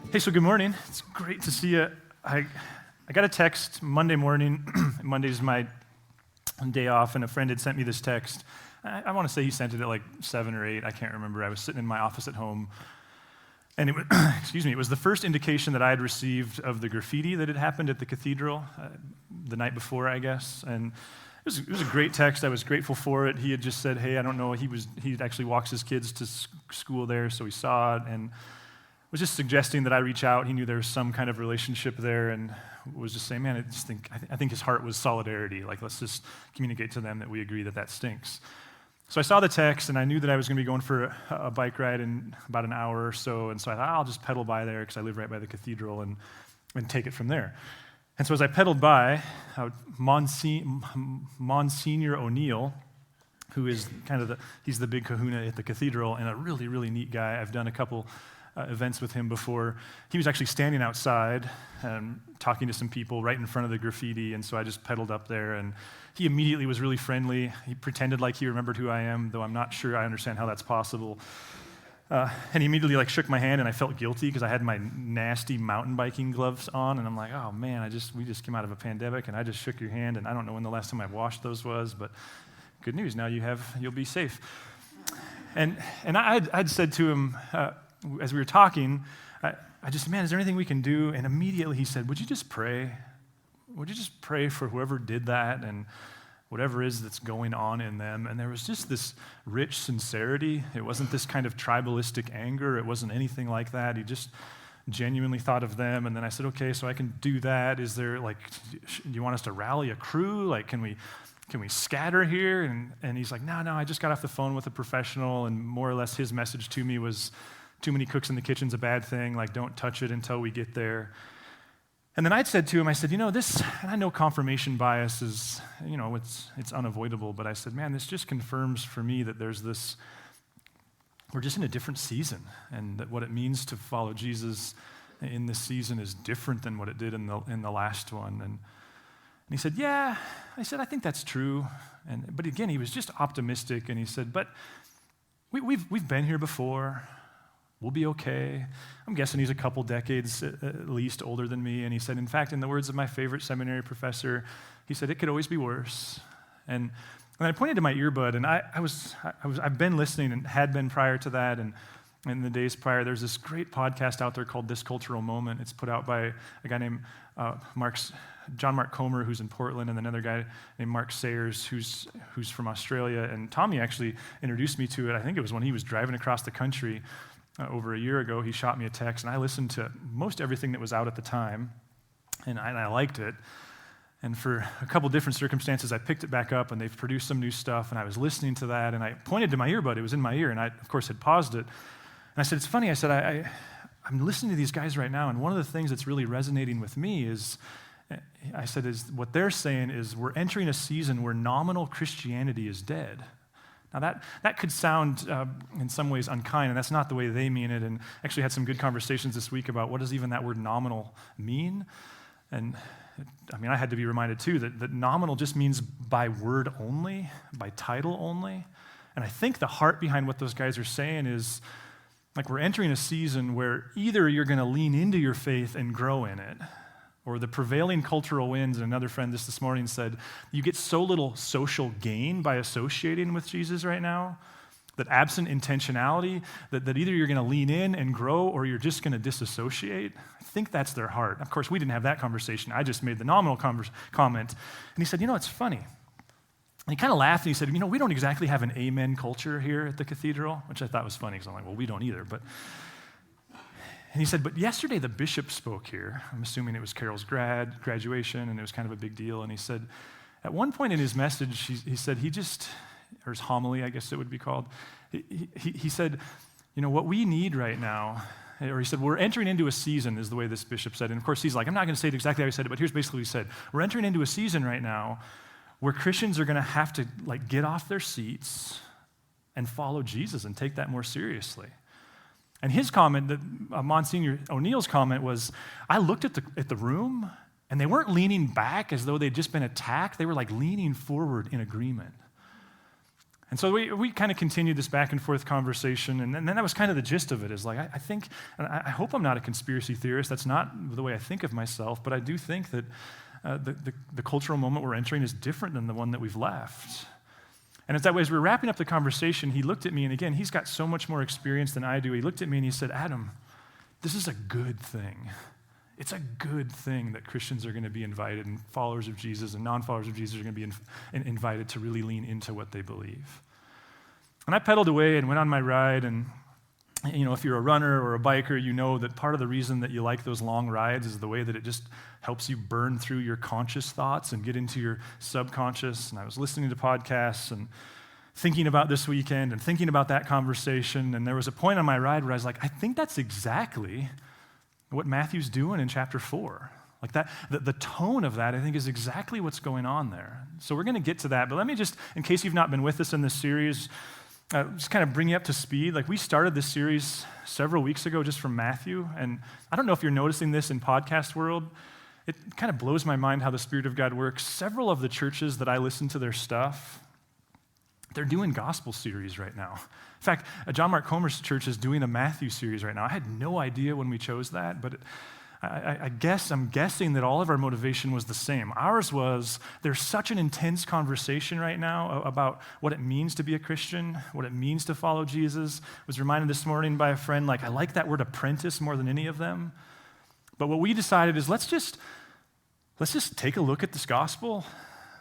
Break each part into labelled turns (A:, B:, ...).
A: Hey, so good morning. It's great to see you. I got a text Monday morning. Monday's my day off, and a friend had sent me this text. I want to say he sent it at like 7 or 8. I can't remember. I was sitting in my office at home, and it was, it was the first indication that I had received of the graffiti that had happened at the cathedral the night before, I guess. And it was a great text. I was grateful for it. He had just said, hey, I don't know. He actually walks his kids to school there, so he saw it, and was just suggesting that I reach out. He knew there was some kind of relationship there, and was just saying, man, I think his heart was solidarity. Like, let's just communicate to them that we agree that that stinks. So I saw the text, and I knew that I was going to be going for a bike ride in about an hour or so, and so I thought, I'll just pedal by there because I live right by the cathedral and take it from there. And so as I pedaled by, Monsignor O'Neill, who is he's the big kahuna at the cathedral and a really, really neat guy. I've done a couple events with him before. He was actually standing outside talking to some people right in front of the graffiti, and so I just pedaled up there, and he immediately was really friendly. He pretended like he remembered who I am, though I'm not sure I understand how that's possible. And he immediately shook my hand, and I felt guilty because I had my nasty mountain biking gloves on, and I'm like, oh man, we just came out of a pandemic, and I just shook your hand, and I don't know when the last time I washed those was, but good news, now you'll be safe. And I'd said to him, as we were talking, I just said, man, is there anything we can do? And immediately he said, would you just pray? Would you just pray for whoever did that and whatever is that's going on in them? And there was just this rich sincerity. It wasn't this kind of tribalistic anger. It wasn't anything like that. He just genuinely thought of them. And then I said, okay, so I can do that. Is there, do you want us to rally a crew? Can we scatter here? And he's like, no, I just got off the phone with a professional, and more or less his message to me was, too many cooks in the kitchen's a bad thing, don't touch it until we get there. And then I'd said to him, I said, this, and I know confirmation bias is, it's unavoidable, but I said, man, this just confirms for me that we're just in a different season, and that what it means to follow Jesus in this season is different than what it did in the last one. And he said, yeah. I said, I think that's true. But again, he was just optimistic, and he said, but we've been here before. We'll be okay. I'm guessing he's a couple decades at least older than me. And he said, in fact, in the words of my favorite seminary professor, he said, it could always be worse. And I pointed to my earbud, and I've been listening and had been prior to that. And in the days prior, there's this great podcast out there called This Cultural Moment. It's put out by a guy named John Mark Comer, who's in Portland, and another guy named Mark Sayers, who's from Australia. And Tommy actually introduced me to it. I think it was when he was driving across the country over a year ago. He shot me a text, and I listened to most everything that was out at the time, and I liked it. And for a couple different circumstances, I picked it back up, and they've produced some new stuff, and I was listening to that, and I pointed to my earbud. It was in my ear, and I, of course, had paused it. And I said, it's funny. I said, I'm listening to these guys right now, and one of the things that's really resonating with me is what they're saying is we're entering a season where nominal Christianity is dead. Now, that could sound in some ways unkind, and that's not the way they mean it. And actually had some good conversations this week about what does even that word nominal mean. And I had to be reminded, too, that nominal just means by word only, by title only. And I think the heart behind what those guys are saying is, we're entering a season where either you're going to lean into your faith and grow in it, or the prevailing cultural winds, and another friend this morning said, you get so little social gain by associating with Jesus right now, that absent intentionality, that either you're going to lean in and grow, or you're just going to disassociate. I think that's their heart. Of course, we didn't have that conversation. I just made the nominal comment. And he said, it's funny. And he kind of laughed, and he said, we don't exactly have an amen culture here at the cathedral, which I thought was funny, because I'm like, well, we don't either, but... And he said, but yesterday the bishop spoke here. I'm assuming it was Carol's graduation, and it was kind of a big deal. And he said, at one point in his message, he said or his homily, I guess it would be called, he said, what we need right now, or he said, we're entering into a season, is the way this bishop said. And of course, he's like, I'm not going to say it exactly how he said it, but here's basically what he said. We're entering into a season right now where Christians are going to have to get off their seats and follow Jesus and take that more seriously. And his comment, Monsignor O'Neill's comment was, I looked at the room, and they weren't leaning back as though they'd just been attacked. They were leaning forward in agreement. And so we kind of continued this back and forth conversation, and then that was kind of the gist of it, is like, I think, and I hope I'm not a conspiracy theorist, that's not the way I think of myself, but I do think that the cultural moment we're entering is different than the one that we've left. And it's that way, as we're wrapping up the conversation, he looked at me, and again, he's got so much more experience than I do. He looked at me and he said, Adam, this is a good thing. It's a good thing that Christians are going to be invited, and followers of Jesus and non-followers of Jesus are going to be invited to really lean into what they believe. And I pedaled away and went on my ride, and if you're a runner or a biker, you know that part of the reason that you like those long rides is the way that it just helps you burn through your conscious thoughts and get into your subconscious. And I was listening to podcasts and thinking about this weekend and thinking about that conversation, and there was a point on my ride where I was like, I think that's exactly what Matthew's doing in chapter 4. Like that, the tone of that, I think, is exactly what's going on there. So we're going to get to that, but let me just, in case you've not been with us in this series, just kind of bring you up to speed. Like, we started this series several weeks ago just from Matthew, and I don't know if you're noticing this in podcast world. It kind of blows my mind how the Spirit of God works. Several of the churches that I listen to their stuff, they're doing gospel series right now. In fact, John Mark Comer's church is doing a Matthew series right now. I had no idea when we chose that, but I'm guessing that all of our motivation was the same. Ours was, there's such an intense conversation right now about what it means to be a Christian, what it means to follow Jesus. I was reminded this morning by a friend, I like that word apprentice more than any of them. But what we decided is let's just take a look at this gospel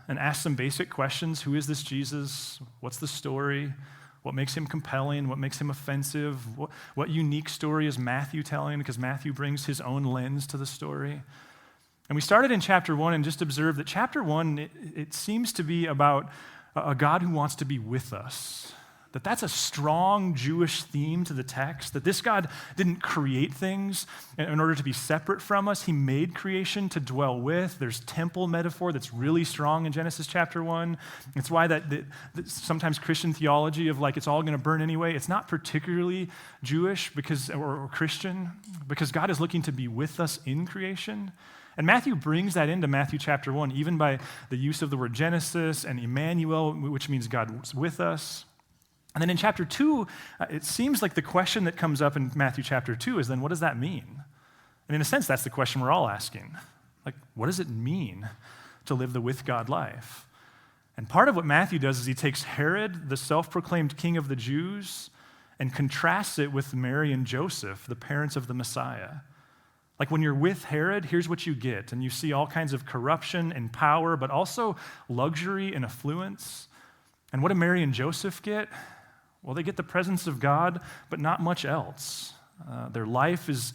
A: and ask some basic questions. Who is this Jesus? What's the story? What makes him compelling? What makes him offensive? What unique story is Matthew telling? Because Matthew brings his own lens to the story. And we started in chapter 1 and just observed that chapter 1, it seems to be about a God who wants to be with us. That's a strong Jewish theme to the text, that this God didn't create things in order to be separate from us. He made creation to dwell with. There's temple metaphor that's really strong in Genesis chapter 1. It's why that sometimes Christian theology of it's all going to burn anyway, it's not particularly Jewish or Christian, because God is looking to be with us in creation. And Matthew brings that into Matthew chapter 1, even by the use of the word Genesis and Emmanuel, which means God's with us. And then in chapter 2, it seems like the question that comes up in Matthew chapter 2 is then, what does that mean? And in a sense, that's the question we're all asking. What does it mean to live the with God life? And part of what Matthew does is he takes Herod, the self-proclaimed king of the Jews, and contrasts it with Mary and Joseph, the parents of the Messiah. When you're with Herod, here's what you get. And you see all kinds of corruption and power, but also luxury and affluence. And what do Mary and Joseph get? Well, they get the presence of God, but not much else. Their life is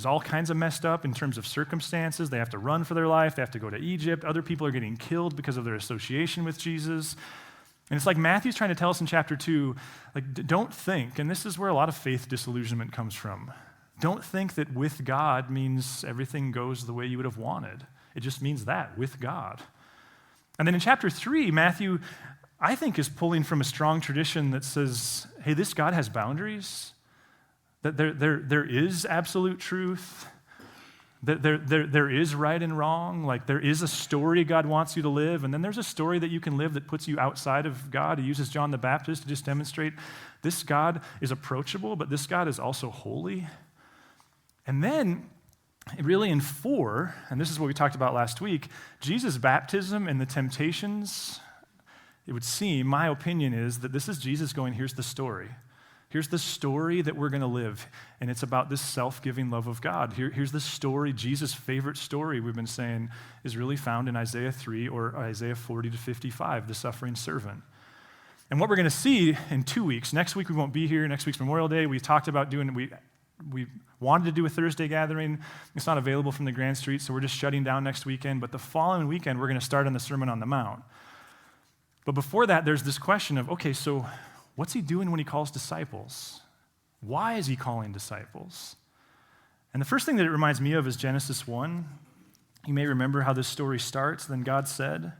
A: all kinds of messed up in terms of circumstances. They have to run for their life. They have to go to Egypt. Other people are getting killed because of their association with Jesus. And it's like Matthew's trying to tell us in chapter 2, don't think, and this is where a lot of faith disillusionment comes from, don't think that with God means everything goes the way you would have wanted. It just means that, with God. And then in chapter 3, Matthew, I think, is pulling from a strong tradition that says, hey, this God has boundaries, that there is absolute truth, that there is right and wrong, there is a story God wants you to live, and then there's a story that you can live that puts you outside of God. He uses John the Baptist to just demonstrate this God is approachable, but this God is also holy. And then, really in 4, and this is what we talked about last week, Jesus' baptism and the temptations, it would seem, my opinion is that this is Jesus going, here's the story. Here's the story that we're going to live, and it's about this self-giving love of God. Here's the story, Jesus' favorite story we've been saying is really found in Isaiah 3 or Isaiah 40 to 55, the suffering servant. And what we're going to see in 2 weeks, next week we won't be here, next week's Memorial Day, we talked about we wanted to do a Thursday gathering. It's not available from the Grand Street, so we're just shutting down next weekend. But the following weekend, we're going to start on the Sermon on the Mount. But before that, there's this question of, okay, so what's he doing when he calls disciples? Why is he calling disciples? And the first thing that it reminds me of is Genesis 1. You may remember how this story starts. Then God said,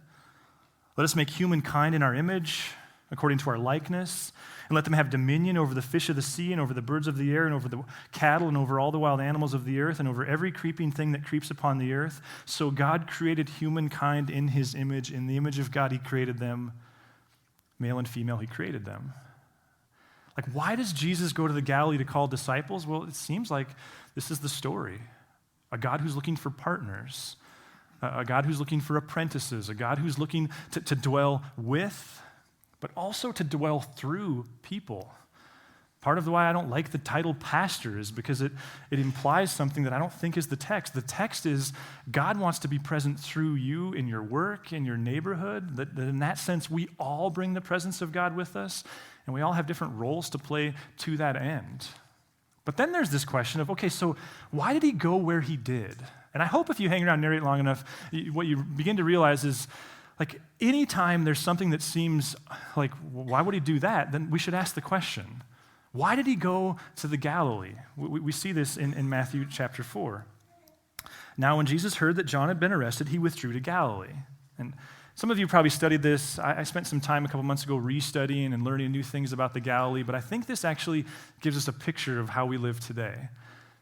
A: let us make humankind in our image, according to our likeness, and let them have dominion over the fish of the sea and over the birds of the air and over the cattle and over all the wild animals of the earth and over every creeping thing that creeps upon the earth. So God created humankind in his image. In the image of God, he created them. Male and female, he created them. Like, why does Jesus go to the Galilee to call disciples? Well, it seems like this is the story. A God who's looking for partners, a God who's looking for apprentices, a God who's looking to dwell with, but also to dwell through people. Part of why I don't like the title pastor is because it implies something that I don't think is the text. The text is God wants to be present through you in your work, in your neighborhood, that in that sense we all bring the presence of God with us, and we all have different roles to play to that end. But then there's this question of, okay, so why did he go where he did? And I hope if you hang around Narrate long enough, what you begin to realize is, like, anytime there's something that seems like, why would he do that? Then we should ask the question, why did he go to the Galilee? We see this in Matthew chapter 4. Now, when Jesus heard that John had been arrested, he withdrew to Galilee. And some of you probably studied this. I spent some time a couple months ago restudying and learning new things about the Galilee, but I think this actually gives us a picture of how we live today.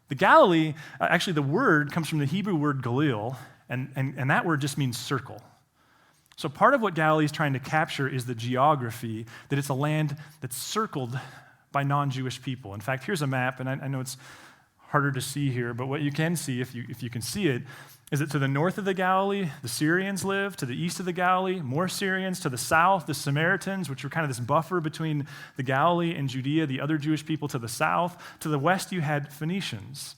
A: The Galilee, actually the word comes from the Hebrew word Galil, and that word just means circle. So part of what Galilee is trying to capture is the geography, that it's a land that's circled by non-Jewish people. In fact, here's a map, and I know it's harder to see here, but what you can see, if you can see it, is that to the north of the Galilee, the Syrians live. To the east of the Galilee, more Syrians. To the south, the Samaritans, which were kind of this buffer between the Galilee and Judea, the other Jewish people to the south. To the west, you had Phoenicians.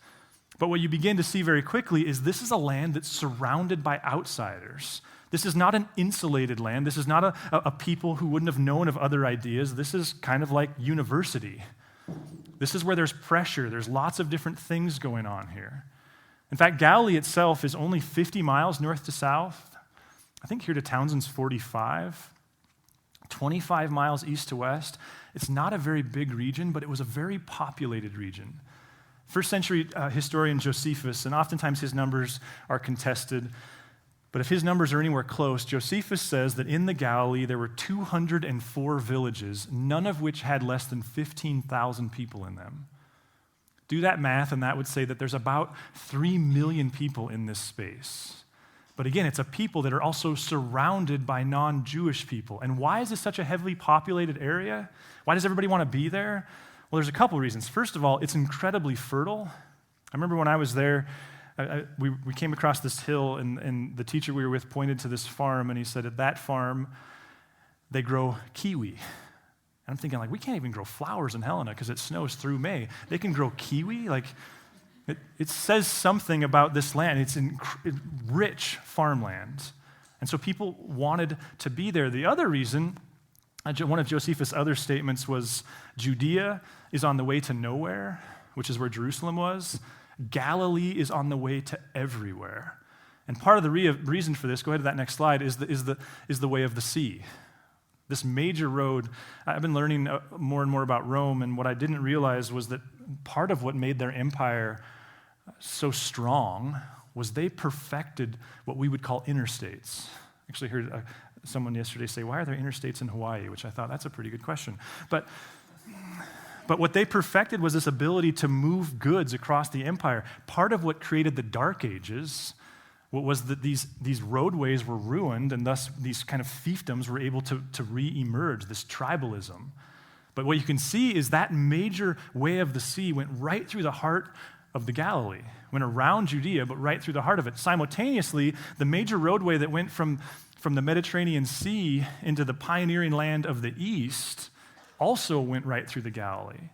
A: But what you begin to see very quickly is this is a land that's surrounded by outsiders. This is not an insulated land. This is not a people who wouldn't have known of other ideas. This is kind of like university. This is where there's pressure. There's lots of different things going on here. In fact, Galilee itself is only 50 miles north to south. I think here to Townsend's 45. 25 miles east to west. It's not a very big region, but it was a very populated region. First century historian Josephus, and oftentimes his numbers are contested, but if his numbers are anywhere close, Josephus says that in the Galilee there were 204 villages, none of which had less than 15,000 people in them. Do that math, and that would say that there's about 3 million people in this space. But again, it's a people that are also surrounded by non-Jewish people. And why is this such a heavily populated area? Why does everybody want to be there? Well, there's a couple reasons. First of all, it's incredibly fertile. I remember when I was there, we came across this hill, and the teacher we were with pointed to this farm, and he said, at that farm, they grow kiwi. And I'm thinking, like, we can't even grow flowers in Helena because it snows through May. They can grow kiwi? Like, it says something about this land. It's rich farmland. And so people wanted to be there. The other reason, one of Josephus' other statements was, Judea is on the way to nowhere, which is where Jerusalem was. Galilee is on the way to everywhere. And part of the reason for this, go ahead to that next slide, is the way of the sea. This major road, I've been learning more and more about Rome, and what I didn't realize was that part of what made their empire so strong was they perfected what we would call interstates. Actually heard someone yesterday say, why are there interstates in Hawaii? Which I thought, that's a pretty good question. But what they perfected was this ability to move goods across the empire. Part of what created the Dark Ages was that these roadways were ruined, and thus these kind of fiefdoms were able to re-emerge, this tribalism. But what you can see is that major way of the sea went right through the heart of the Galilee, went around Judea, but right through the heart of it. Simultaneously, the major roadway that went from the Mediterranean Sea into the pioneering land of the east also went right through the Galilee.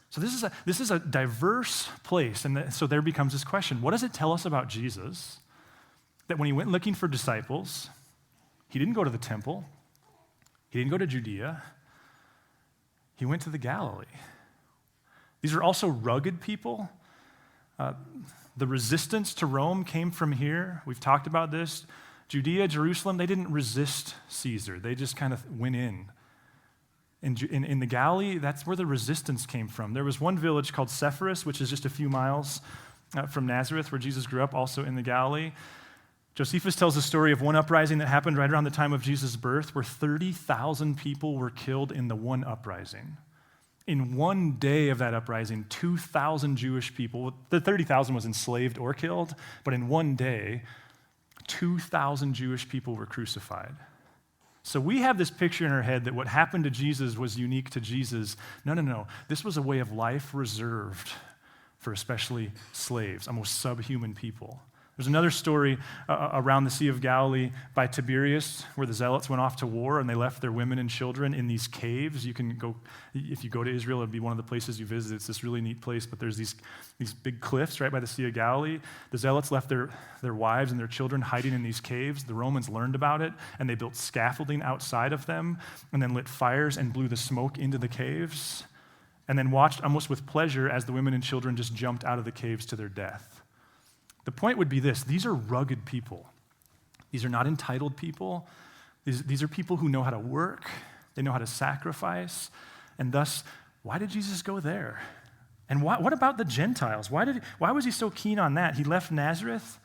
A: So this is a diverse place, and so there becomes this question, what does it tell us about Jesus? That when he went looking for disciples, he didn't go to the temple, he didn't go to Judea, he went to the Galilee. These are also rugged people. The resistance to Rome came from here. We've talked about this. Judea, Jerusalem, they didn't resist Caesar. They just kind of went in. In the Galilee, that's where the resistance came from. There was one village called Sepphoris, which is just a few miles from Nazareth, where Jesus grew up, also in the Galilee. Josephus tells the story of one uprising that happened right around the time of Jesus' birth, where 30,000 people were killed in the one uprising. In one day of that uprising, 2,000 Jewish people, the 30,000 was enslaved or killed, but in one day, 2,000 Jewish people were crucified. So we have this picture in our head that what happened to Jesus was unique to Jesus. No. This was a way of life reserved for especially slaves, almost subhuman people. There's another story around the Sea of Galilee by Tiberias where the Zealots went off to war and they left their women and children in these caves. You can go, if you go to Israel, it'd be one of the places you visit. It's this really neat place, but there's these big cliffs right by the Sea of Galilee. The Zealots left their wives and their children hiding in these caves. The Romans learned about it, and they built scaffolding outside of them and then lit fires and blew the smoke into the caves and then watched almost with pleasure as the women and children just jumped out of the caves to their death. The point would be this: these are rugged people. These are not entitled people. These are people who know how to work, they know how to sacrifice, and thus, why did Jesus go there? And what about the Gentiles? Why was he so keen on that? He left Nazareth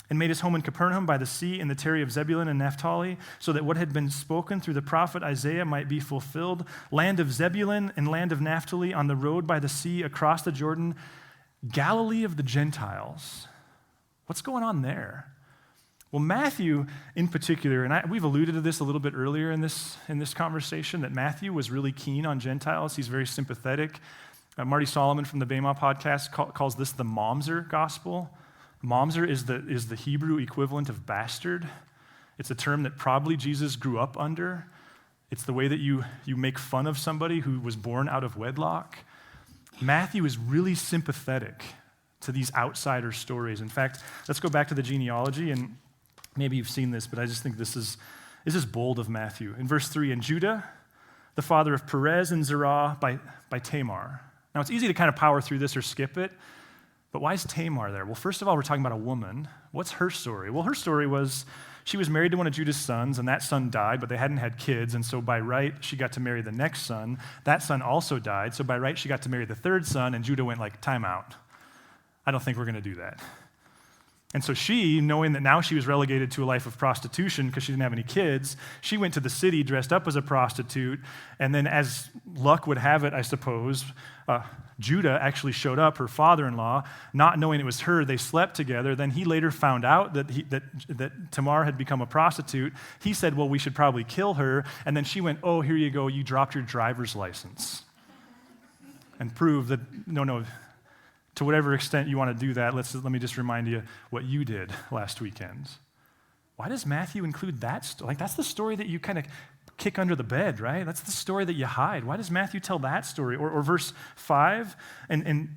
A: and made his home in Capernaum by the sea in the territory of Zebulun and Naphtali, so that what had been spoken through the prophet Isaiah might be fulfilled. Land of Zebulun and land of Naphtali, on the road by the sea across the Jordan, Galilee of the Gentiles. What's going on there? Well, Matthew in particular, and we've alluded to this a little bit earlier in this conversation, that Matthew was really keen on Gentiles. He's very sympathetic. Marty Solomon from the Bema podcast calls this the Momser gospel. Momser is the Hebrew equivalent of bastard. It's a term that probably Jesus grew up under. It's the way that you make fun of somebody who was born out of wedlock. Matthew is really sympathetic to these outsider stories. In fact, let's go back to the genealogy, and maybe you've seen this, but I just think this is bold of Matthew. In verse 3, and Judah, the father of Perez and Zerah by Tamar. Now, it's easy to kind of power through this or skip it, but why is Tamar there? Well, first of all, we're talking about a woman. What's her story? Well, her story was she was married to one of Judah's sons, and that son died, but they hadn't had kids, and so by right, she got to marry the next son. That son also died, so by right, she got to marry the third son, and Judah went like, time out. I don't think we're going to do that. And so she, knowing that now she was relegated to a life of prostitution because she didn't have any kids, she went to the city dressed up as a prostitute, and then as luck would have it, I suppose, Judah actually showed up, her father-in-law, not knowing it was her. They slept together. Then he later found out that Tamar had become a prostitute. He said, well, we should probably kill her. And then she went, oh, here you go, you dropped your driver's license. And proved that, no, to whatever extent you want to do that, let me just remind you what you did last weekend. Why does Matthew include that story? Like, that's the story that you kind of kick under the bed, right? That's the story that you hide. Why does Matthew tell that story? Or verse 5, and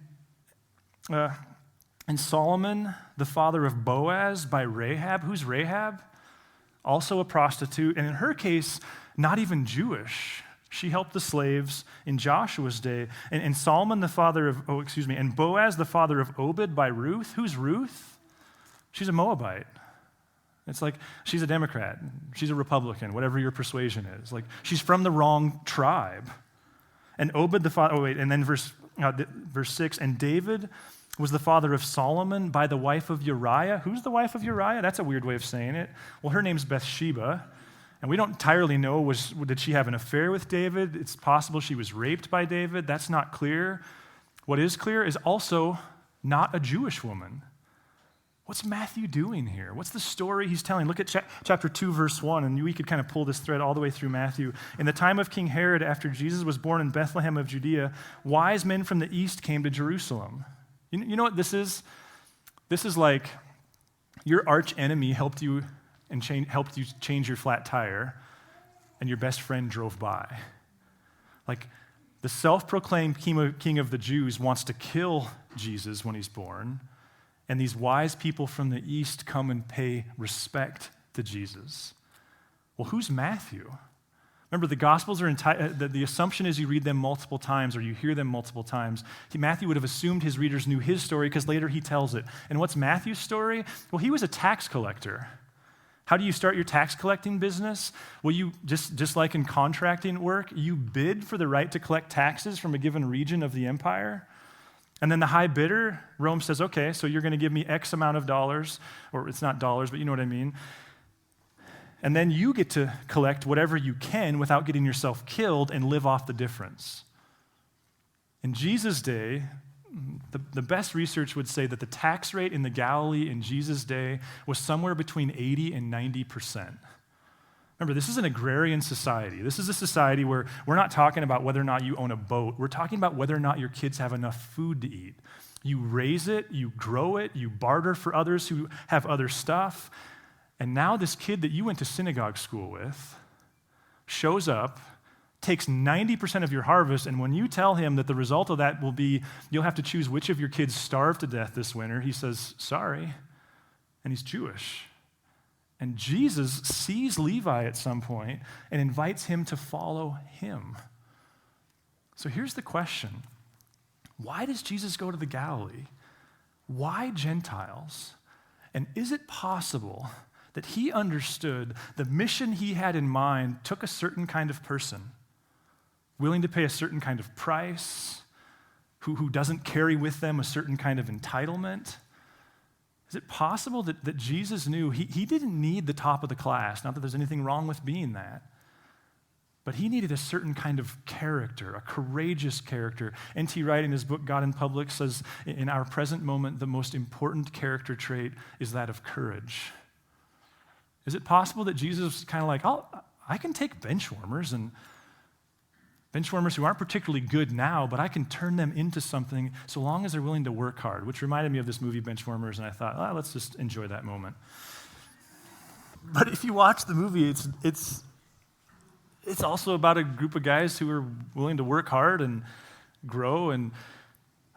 A: Solomon, the father of Boaz by Rahab. Who's Rahab? Also a prostitute, and in her case, not even Jewish. She helped the slaves in Joshua's day. And Solomon, the father of, and Boaz, the father of Obed by Ruth. Who's Ruth? She's a Moabite. It's like she's a Democrat. She's a Republican, whatever your persuasion is. Like, she's from the wrong tribe. And Obed, the father, and then verse 6, and David was the father of Solomon by the wife of Uriah. Who's the wife of Uriah? That's a weird way of saying it. Well, her name's Bathsheba. And we don't entirely know, did she have an affair with David? It's possible she was raped by David. That's not clear. What is clear is also not a Jewish woman. What's Matthew doing here? What's the story he's telling? Look at chapter 2, verse 1, and we could kind of pull this thread all the way through Matthew. In the time of King Herod, after Jesus was born in Bethlehem of Judea, wise men from the east came to Jerusalem. You know what this is? This is like your arch enemy helped you change your flat tire, and your best friend drove by. Like, the self-proclaimed king of the Jews wants to kill Jesus when he's born, and these wise people from the east come and pay respect to Jesus. Well, who's Matthew? Remember, the Gospels are the assumption is you read them multiple times or you hear them multiple times. Matthew would have assumed his readers knew his story because later he tells it. And what's Matthew's story? Well, he was a tax collector. How do you start your tax collecting business? Well, you just like in contracting work, you bid for the right to collect taxes from a given region of the empire. And then the high bidder, Rome says, okay, so you're going to give me X amount of dollars, or it's not dollars, but you know what I mean. And then you get to collect whatever you can without getting yourself killed and live off the difference. In Jesus' day, the best research would say that the tax rate in the Galilee in Jesus' day was somewhere between 80 and 90%. Remember, this is an agrarian society. This is a society where we're not talking about whether or not you own a boat. We're talking about whether or not your kids have enough food to eat. You raise it, you grow it, you barter for others who have other stuff. And now this kid that you went to synagogue school with shows up, takes 90% of your harvest, and when you tell him that the result of that will be you'll have to choose which of your kids starve to death this winter, he says, sorry, and he's Jewish. And Jesus sees Levi at some point and invites him to follow him. So here's the question. Why does Jesus go to the Galilee? Why Gentiles? And is it possible that he understood the mission he had in mind took a certain kind of person, willing to pay a certain kind of price, who doesn't carry with them a certain kind of entitlement? Is it possible that Jesus knew he didn't need the top of the class, not that there's anything wrong with being that, but he needed a certain kind of character, a courageous character. N.T. Wright in his book, God in Public, says, in our present moment, the most important character trait is that of courage. Is it possible that Jesus was kind of like, I can take benchwarmers who aren't particularly good now, but I can turn them into something so long as they're willing to work hard, which reminded me of this movie, Benchwarmers, and I thought, let's just enjoy that moment. But if you watch the movie, it's also about a group of guys who are willing to work hard and grow, and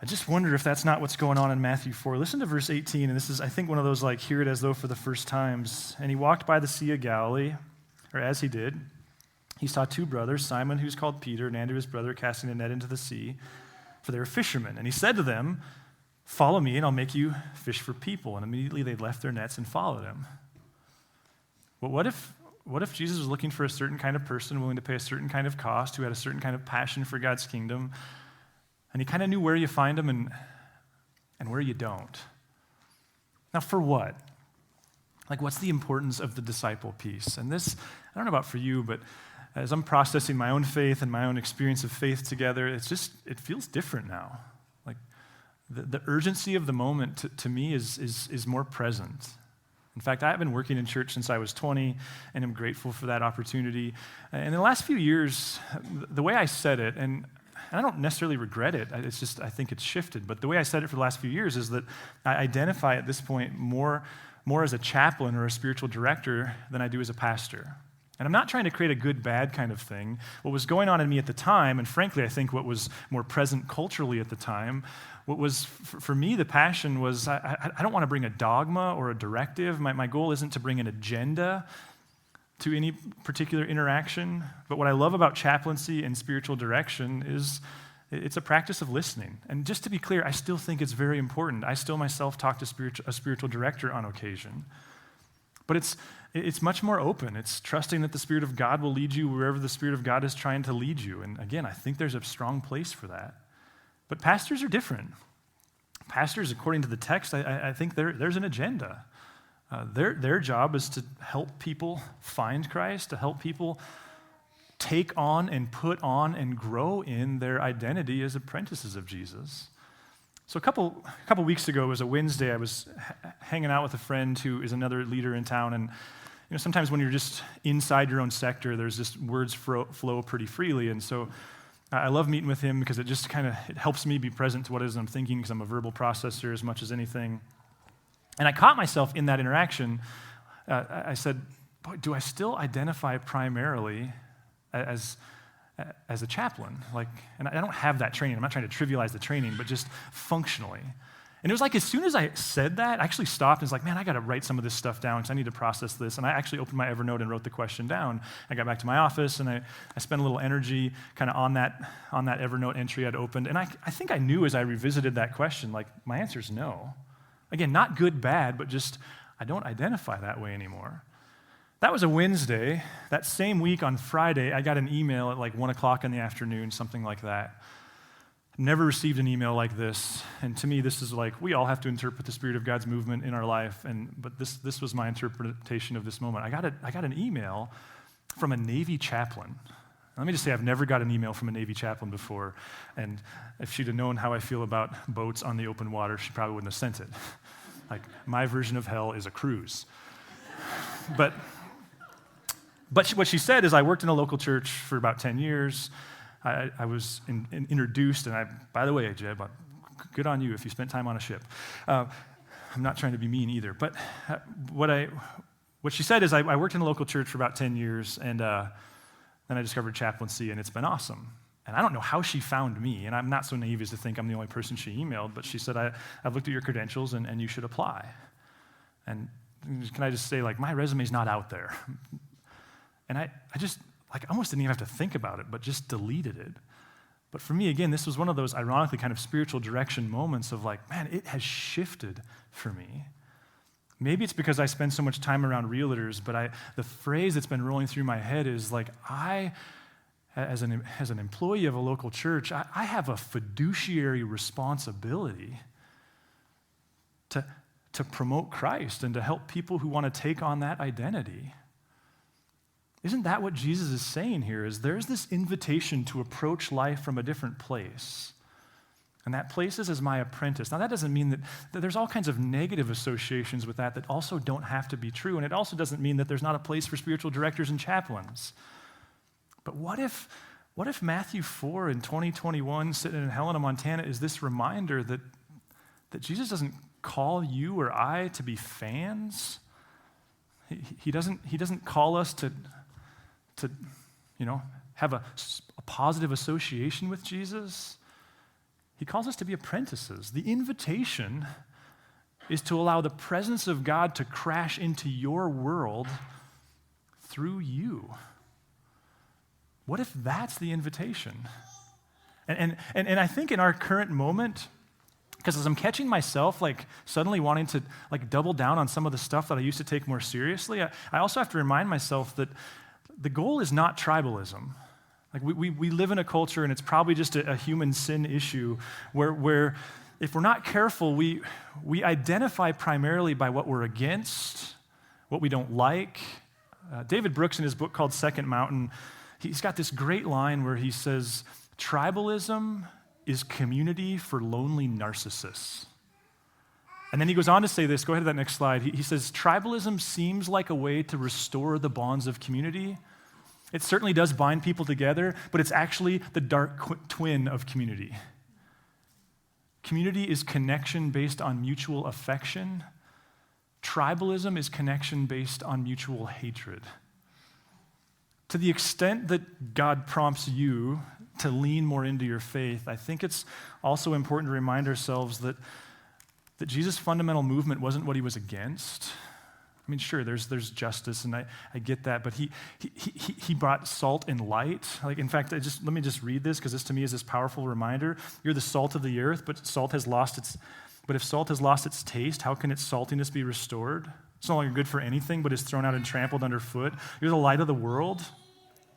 A: I just wonder if that's not what's going on in Matthew 4. Listen to verse 18, and this is, I think, one of those, like, hear it as though for the first times. And he walked by the Sea of Galilee, or as he did, he saw two brothers, Simon, who's called Peter, and Andrew, his brother, casting a net into the sea, for they were fishermen. And he said to them, follow me, and I'll make you fish for people. And immediately they left their nets and followed him. But what if Jesus was looking for a certain kind of person, willing to pay a certain kind of cost, who had a certain kind of passion for God's kingdom, and he kind of knew where you find him and where you don't? Now, for what? Like, what's the importance of the disciple piece? And this, I don't know about for you, but as I'm processing my own faith and my own experience of faith together, it feels different now. Like, the urgency of the moment to me is more present. In fact, I've been working in church since I was 20, and I'm grateful for that opportunity. And in the last few years, the way I said it, and I don't necessarily regret it, it's just I think it's shifted, but the way I said it for the last few years is that I identify at this point more as a chaplain or a spiritual director than I do as a pastor. And I'm not trying to create a good-bad kind of thing. What was going on in me at the time, and frankly, I think what was more present culturally at the time, what was, for me, the passion was, I don't want to bring a dogma or a directive. My goal isn't to bring an agenda to any particular interaction. But what I love about chaplaincy and spiritual direction is it's a practice of listening. And just to be clear, I still think it's very important. I still myself talk to a spiritual director on occasion. But it's much more open. It's trusting that the Spirit of God will lead you wherever the Spirit of God is trying to lead you. And again, I think there's a strong place for that. But pastors are different. Pastors, according to the text, I think there's an agenda. Their job is to help people find Christ, to help people take on and put on and grow in their identity as apprentices of Jesus. So a couple weeks ago, it was a Wednesday, I was hanging out with a friend who is another leader in town, and sometimes when you're just inside your own sector, there's just words flow pretty freely, and so I love meeting with him because it just it helps me be present to what it is I'm thinking, because I'm a verbal processor as much as anything. And I caught myself in that interaction. I said, boy, do I still identify primarily as a chaplain? And I don't have that training. I'm not trying to trivialize the training, but just functionally. And it was like as soon as I said that, I actually stopped and was like, man, I got to write some of this stuff down because I need to process this. And I actually opened my Evernote and wrote the question down. I got back to my office, and I spent a little energy kind of on that Evernote entry I'd opened. And I think I knew as I revisited that question, like, my answer is no. Again, not good, bad, but just I don't identify that way anymore. That was a Wednesday. That same week on Friday, I got an email at like 1 o'clock in the afternoon, something like that. Never received an email like this. And to me, this is like, we all have to interpret the Spirit of God's movement in our life. But this was my interpretation of this moment. I got an email from a Navy chaplain. Let me just say, I've never got an email from a Navy chaplain before. And if she'd have known how I feel about boats on the open water, she probably wouldn't have sent it. Like, my version of hell is a cruise. But But what she said is, I worked in a local church for about 10 years. I was introduced, and by the way, Jeb, good on you if you spent time on a ship. I'm not trying to be mean either. But what she said is, I worked in a local church for about 10 years, and then I discovered chaplaincy, and it's been awesome. And I don't know how she found me, and I'm not so naive as to think I'm the only person she emailed, but she said, I've looked at your credentials, and you should apply. And can I just say, my resume's not out there. And I just, almost didn't even have to think about it, but just deleted it. But for me, again, this was one of those ironically kind of spiritual direction moments of man, it has shifted for me. Maybe it's because I spend so much time around realtors, but the phrase that's been rolling through my head is as an employee of a local church, I have a fiduciary responsibility to promote Christ and to help people who want to take on that identity. Isn't that what Jesus is saying here? Is there's this invitation to approach life from a different place. And that place is as my apprentice. Now, that doesn't mean that there's all kinds of negative associations with that also don't have to be true. And it also doesn't mean that there's not a place for spiritual directors and chaplains. But what if Matthew 4 in 2021, sitting in Helena, Montana, is this reminder that Jesus doesn't call you or I to be fans? He doesn't call us to have a positive association with Jesus. He calls us to be apprentices. The invitation is to allow the presence of God to crash into your world through you. What if that's the invitation? And I think in our current moment, because as I'm catching myself suddenly wanting to double down on some of the stuff that I used to take more seriously, I also have to remind myself that the goal is not tribalism. We live in a culture, and it's probably just a human sin issue where if we're not careful, we identify primarily by what we're against, what we don't like. David Brooks, in his book called Second Mountain, he's got this great line where he says, tribalism is community for lonely narcissists. And then he goes on to say this, go ahead to that next slide. He says, tribalism seems like a way to restore the bonds of community. It certainly does bind people together, but it's actually the dark twin of community. Community is connection based on mutual affection. Tribalism is connection based on mutual hatred. To the extent that God prompts you to lean more into your faith, I think it's also important to remind ourselves that Jesus' fundamental movement wasn't what he was against. I mean, sure, there's justice, and I get that, but he brought salt and light. In fact, let me just read this, because this to me is this powerful reminder. You're the salt of the earth, but if salt has lost its taste, how can its saltiness be restored? It's no longer good for anything, but is thrown out and trampled underfoot. You're the light of the world.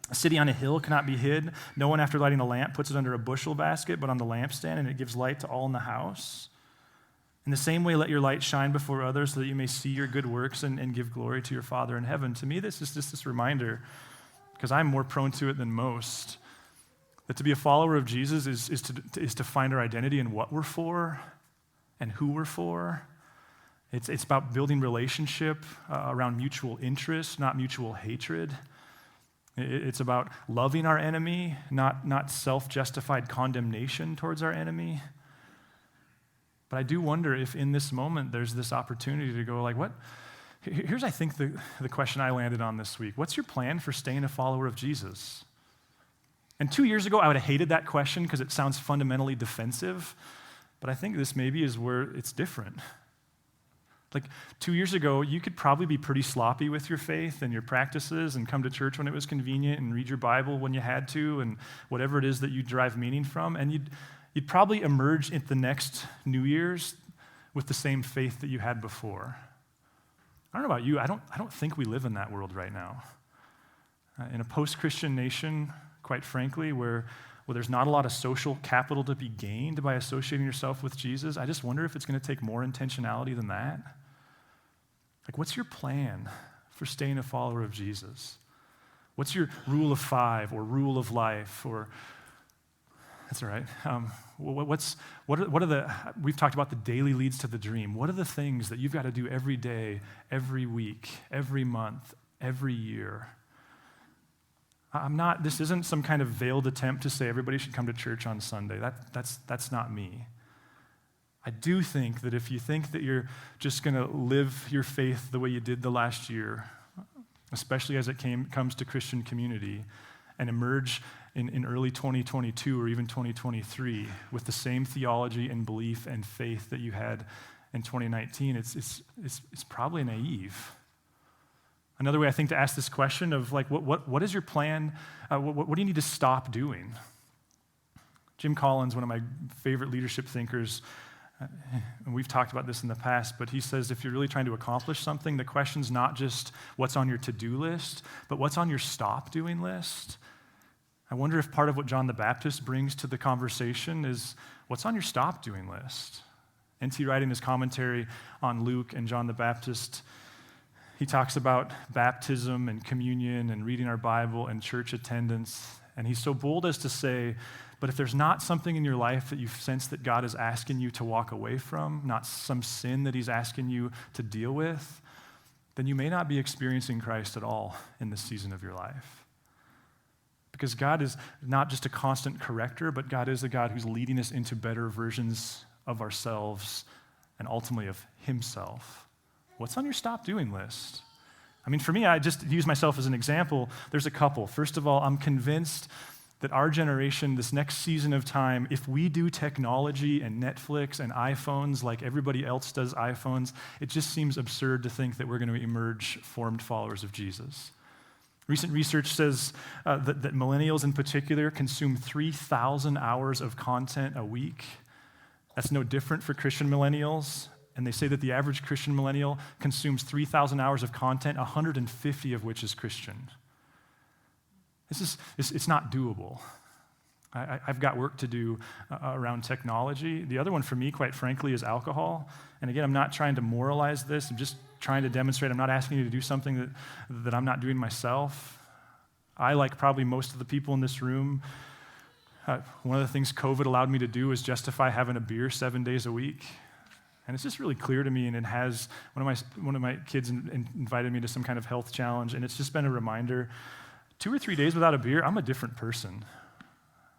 A: A city on a hill cannot be hid. No one, after lighting a lamp, puts it under a bushel basket, but on the lampstand, and it gives light to all in the house. In the same way, let your light shine before others so that you may see your good works and give glory to your Father in heaven. To me, this is just this reminder, because I'm more prone to it than most, that to be a follower of Jesus is to find our identity in what we're for and who we're for. It's about building relationship around mutual interest, not mutual hatred. It's about loving our enemy, not self-justified condemnation towards our enemy. But I do wonder if in this moment there's this opportunity to go what? Here's, I think, the question I landed on this week. What's your plan for staying a follower of Jesus? And 2 years ago, I would have hated that question because it sounds fundamentally defensive. But I think this maybe is where it's different. 2 years ago, you could probably be pretty sloppy with your faith and your practices and come to church when it was convenient and read your Bible when you had to and whatever it is that you derive meaning from. And you'd probably emerge at the next New Year's with the same faith that you had before. I don't know about you. I don't think we live in that world right now. In a post-Christian nation, quite frankly, where there's not a lot of social capital to be gained by associating yourself with Jesus, I just wonder if it's going to take more intentionality than that. What's your plan for staying a follower of Jesus? What's your rule of 5 or rule of life or... That's all right. We've talked about the daily leads to the dream. What are the things that you've got to do every day, every week, every month, every year This isn't some kind of veiled attempt to say everybody should come to church on Sunday. That's not me. I do think that if you think that you're just going to live your faith the way you did the last year, especially as it comes to Christian community, and emerge in early 2022 or even 2023 with the same theology and belief and faith that you had in 2019, it's probably naive. Another way I think to ask this question of like, what is your plan? What do you need to stop doing? Jim Collins, one of my favorite leadership thinkers, and we've talked about this in the past, but he says if you're really trying to accomplish something, the question's not just what's on your to-do list, but what's on your stop-doing list. I wonder if part of what John the Baptist brings to the conversation is what's on your stop-doing list. N.T. Wright, in his commentary on Luke and John the Baptist, he talks about baptism and communion and reading our Bible and church attendance, and he's so bold as to say, but if there's not something in your life that you sense that God is asking you to walk away from, not some sin that he's asking you to deal with, then you may not be experiencing Christ at all in this season of your life. Because God is not just a constant corrector, but God is a God who's leading us into better versions of ourselves and ultimately of himself. What's on your stop doing list? I mean, for me, I just use myself as an example. There's a couple. First of all, I'm convinced that our generation, this next season of time, if we do technology and Netflix and iPhones like everybody else does iPhones, it just seems absurd to think that we're going to emerge formed followers of Jesus. Recent research says that millennials in particular consume 3,000 hours of content a week. That's no different for Christian millennials. And they say that the average Christian millennial consumes 3,000 hours of content, 150 of which is Christian. It's not doable. I've got work to do around technology. The other one for me, quite frankly, is alcohol. And again, I'm not trying to moralize this. I'm just trying to demonstrate I'm not asking you to do something that I'm not doing myself. I, like probably most of the people in this room, one of the things COVID allowed me to do was justify having a beer 7 days a week. And it's just really clear to me, and it has, one of my kids invited me to some kind of health challenge, and it's just been a reminder, 2 or 3 days without a beer, I'm a different person.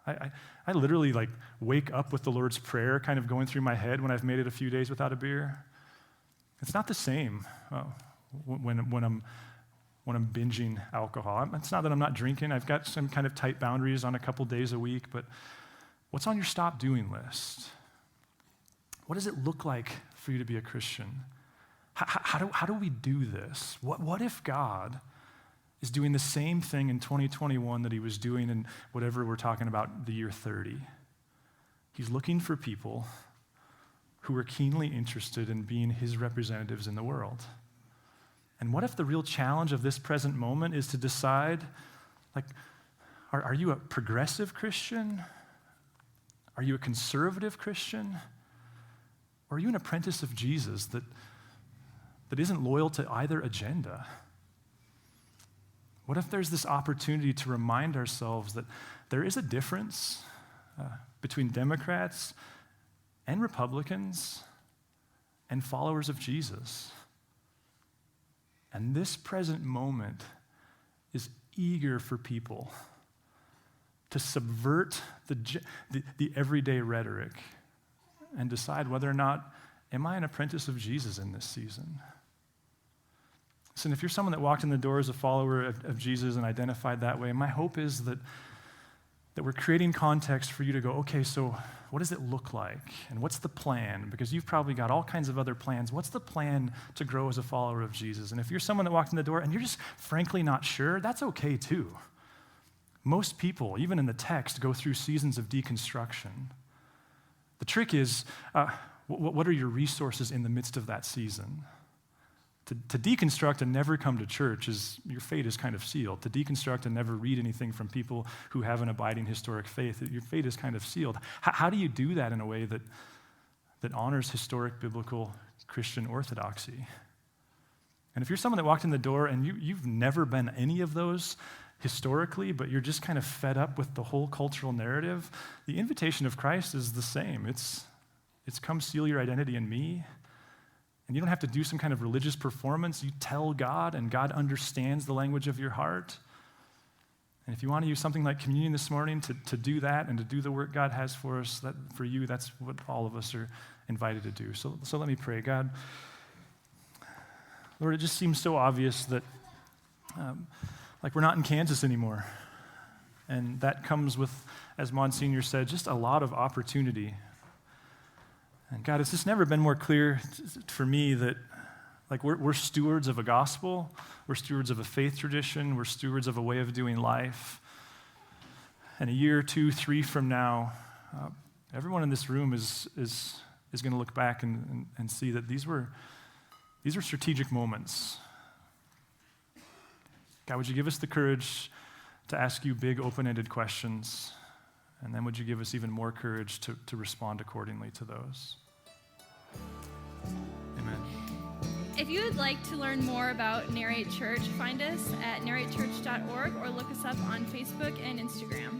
A: I literally like wake up with the Lord's Prayer kind of going through my head when I've made it a few days without a beer. It's not the same when I'm binging alcohol. It's not that I'm not drinking. I've got some kind of tight boundaries on a couple days a week, but what's on your stop doing list? What does it look like for you to be a Christian? How do we do this? What if God is doing the same thing in 2021 that he was doing in whatever we're talking about, the year 30? He's looking for people who are keenly interested in being his representatives in the world. And what if the real challenge of this present moment is to decide, like, are you a progressive Christian? Are you a conservative Christian? Or are you an apprentice of Jesus that isn't loyal to either agenda? What if there's this opportunity to remind ourselves that there is a difference between Democrats and Republicans and followers of Jesus? And this present moment is eager for people to subvert the everyday rhetoric and decide whether or not, am I an apprentice of Jesus in this season? Listen, if you're someone that walked in the door as a follower of Jesus and identified that way, my hope is that we're creating context for you to go, okay, so what does it look like? And what's the plan? Because you've probably got all kinds of other plans. What's the plan to grow as a follower of Jesus? And if you're someone that walked in the door and you're just frankly not sure, that's okay too. Most people, even in the text, go through seasons of deconstruction. The trick is, what are your resources in the midst of that season? To deconstruct and never come to church, your fate is kind of sealed. To deconstruct and never read anything from people who have an abiding historic faith, your fate is kind of sealed. How do you do that in a way that honors historic biblical Christian orthodoxy? And if you're someone that walked in the door and you've never been any of those historically, but you're just kind of fed up with the whole cultural narrative, the invitation of Christ is the same. It's come seal your identity in me. And you don't have to do some kind of religious performance. You tell God, and God understands the language of your heart. And if you want to use something like communion this morning to do that and to do the work God has for us, that for you, that's what all of us are invited to do. So let me pray. God, Lord, it just seems so obvious that like we're not in Kansas anymore. And that comes with, as Monsignor said, just a lot of opportunity. And God, it's just never been more clear for me that like we're stewards of a gospel, we're stewards of a faith tradition, we're stewards of a way of doing life. And a year, 2, 3 from now, everyone in this room is going to look back and see that these were strategic moments. God, would you give us the courage to ask you big, open-ended questions, and then would you give us even more courage to respond accordingly to those? Amen.
B: If you would like to learn more about Narrate Church, find us at narratechurch.org or look us up on Facebook and Instagram.